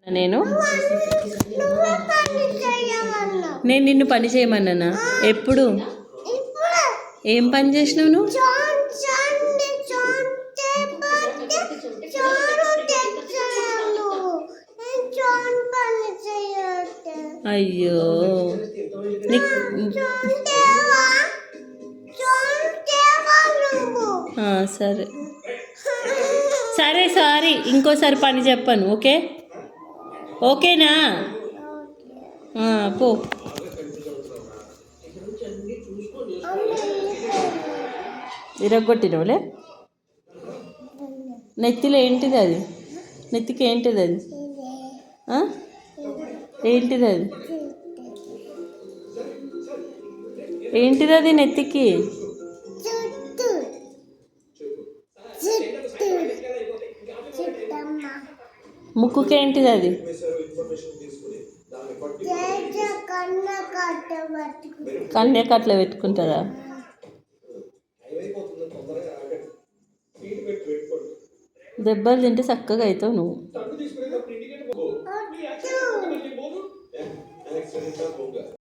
నేను నేను నిన్ను పని చేయమన్నానా? ఎప్పుడు? ఏం పని చేసినావు నువ్వు? అయ్యో సరే సరే సారీ, ఇంకోసారి పని చెప్పను. ఓకే ఓకేనా? పో. ఇరగొట్టినవులే. నెత్తిలో ఏంటిది అది? నెత్తికి ఏంటిది అది? ఏంటిది అది? ఏంటిది అది నెత్తికి? ముక్కుకి ఏంటిది అది? కన్యకట్ల పెట్టుకుంటుందా? దెబ్బలు తింటే చక్కగా అవుతావు నువ్వు.